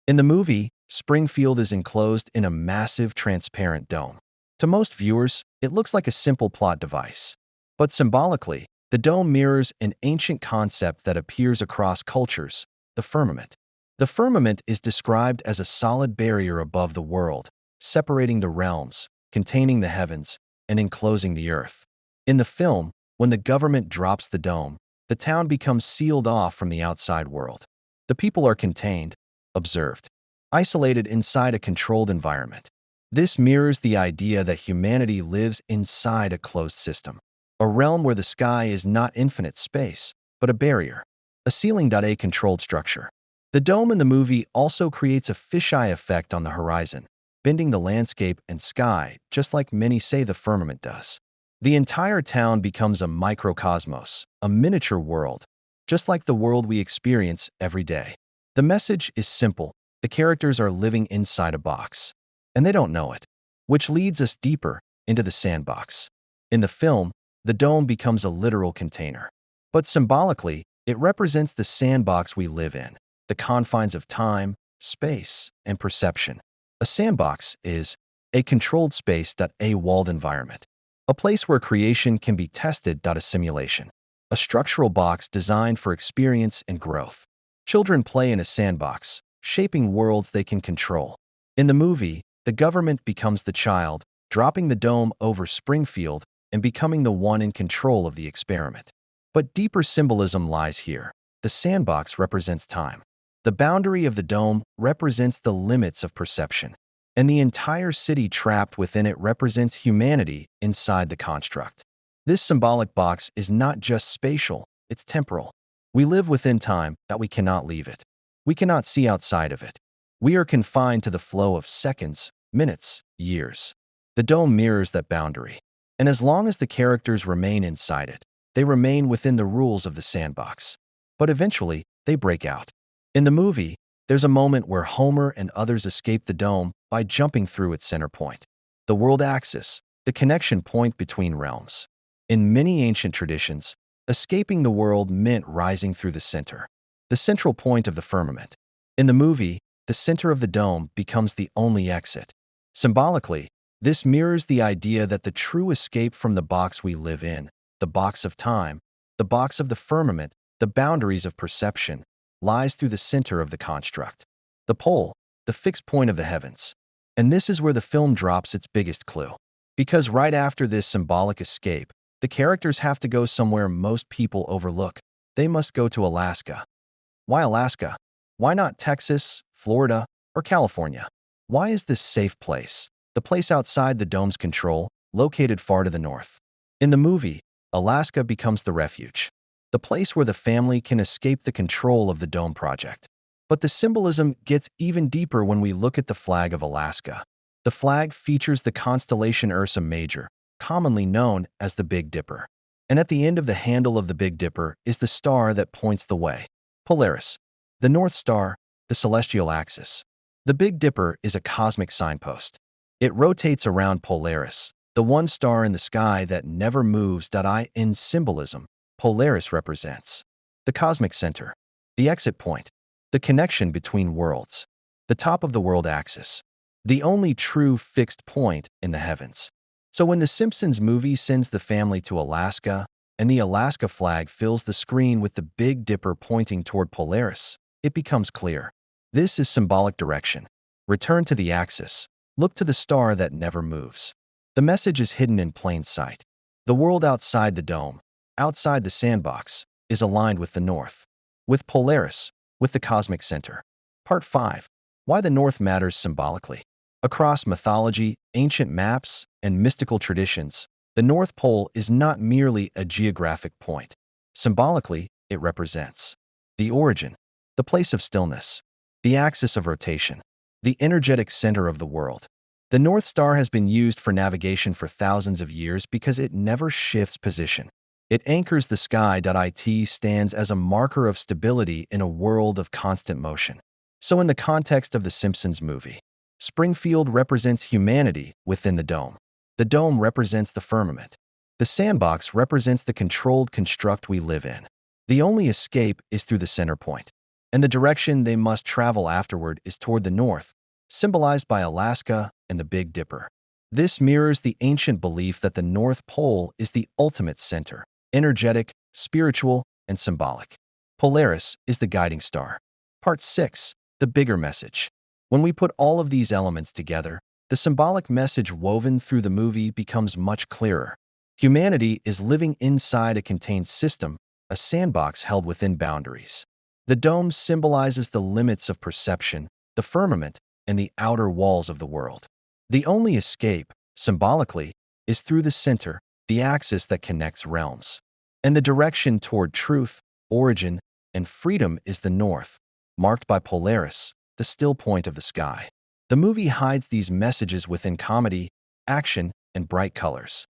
In the movie, Springfield is enclosed in a massive transparent dome. To most viewers, it looks like a simple plot device. But symbolically, the dome mirrors an ancient concept that appears across cultures, the firmament. The firmament is described as a solid barrier above the world, separating the realms, containing the heavens, and enclosing the earth. In the film, when the government drops the dome, the town becomes sealed off from the outside world. The people are contained, observed, isolated inside a controlled environment. This mirrors the idea that humanity lives inside a closed system, a realm where the sky is not infinite space, but a barrier, a ceiling. A controlled structure. The dome in the movie also creates a fisheye effect on the horizon, bending the landscape and sky just like many say the firmament does. The entire town becomes a microcosmos, a miniature world, just like the world we experience every day. The message is simple: the characters are living inside a box, and they don't know it, which leads us deeper into the sandbox. In the film, the dome becomes a literal container, but symbolically, it represents the sandbox we live in, the confines of time, space, and perception. A sandbox is a controlled space. A walled environment, a place where creation can be tested. A simulation, a structural box designed for experience and growth. Children play in a sandbox, shaping worlds they can control. In the movie, the government becomes the child, dropping the dome over Springfield and becoming the one in control of the experiment. But deeper symbolism lies here. The sandbox represents time. The boundary of the dome represents the limits of perception, and the entire city trapped within it represents humanity inside the construct. This symbolic box is not just spatial, it's temporal. We live within time that we cannot leave it. We cannot see outside of it. We are confined to the flow of seconds, minutes, years. The dome mirrors that boundary, and as long as the characters remain inside it, they remain within the rules of the sandbox. But eventually, they break out. In the movie, there's a moment where Homer and others escape the dome by jumping through its center point, the world axis, the connection point between realms. In many ancient traditions, escaping the world meant rising through the center, the central point of the firmament. In the movie, the center of the dome becomes the only exit. Symbolically, this mirrors the idea that the true escape from the box we live in, the box of time, the box of the firmament, the boundaries of perception, lies through the center of the construct, the pole, the fixed point of the heavens. And this is where the film drops its biggest clue. Because right after this symbolic escape, the characters have to go somewhere most people overlook. They must go to Alaska. Why Alaska? Why not Texas, Florida, or California? Why is this safe place, the place outside the dome's control, located far to the north? In the movie, Alaska becomes the refuge, the place where the family can escape the control of the dome project. But the symbolism gets even deeper when we look at the flag of Alaska. The flag features the constellation Ursa Major, commonly known as the Big Dipper. And at the end of the handle of the Big Dipper is the star that points the way, Polaris, the North Star, the celestial axis. The Big Dipper is a cosmic signpost. It rotates around Polaris, the one star in the sky that never moves. In symbolism, Polaris represents the cosmic center, the exit point, the connection between worlds, the top of the world axis, the only true fixed point in the heavens. So when the Simpsons movie sends the family to Alaska, and the Alaska flag fills the screen with the Big Dipper pointing toward Polaris, it becomes clear. This is symbolic direction. Return to the axis. Look to the star that never moves. The message is hidden in plain sight. The world outside the dome, outside the sandbox, is aligned with the north, with Polaris, with the cosmic center. Part 5. Why the North matters symbolically. Across mythology, ancient maps, and mystical traditions, the North Pole is not merely a geographic point. Symbolically, it represents the origin, the place of stillness, the axis of rotation, the energetic center of the world. The North Star has been used for navigation for thousands of years because it never shifts position. It anchors the sky. It stands as a marker of stability in a world of constant motion. So in the context of the Simpsons movie, Springfield represents humanity within the dome. The dome represents the firmament. The sandbox represents the controlled construct we live in. The only escape is through the center point. and the direction they must travel afterward is toward the north, symbolized by Alaska and the Big Dipper. This mirrors the ancient belief that the North Pole is the ultimate center, energetic, spiritual, and symbolic. Polaris is the guiding star. Part 6. The bigger message. When we put all of these elements together, the symbolic message woven through the movie becomes much clearer. Humanity is living inside a contained system, a sandbox held within boundaries. The dome symbolizes the limits of perception, the firmament, and the outer walls of the world. The only escape, symbolically, is through the center, the axis that connects realms. And the direction toward truth, origin, and freedom is the north, marked by Polaris, the still point of the sky. The movie hides these messages within comedy, action, and bright colors.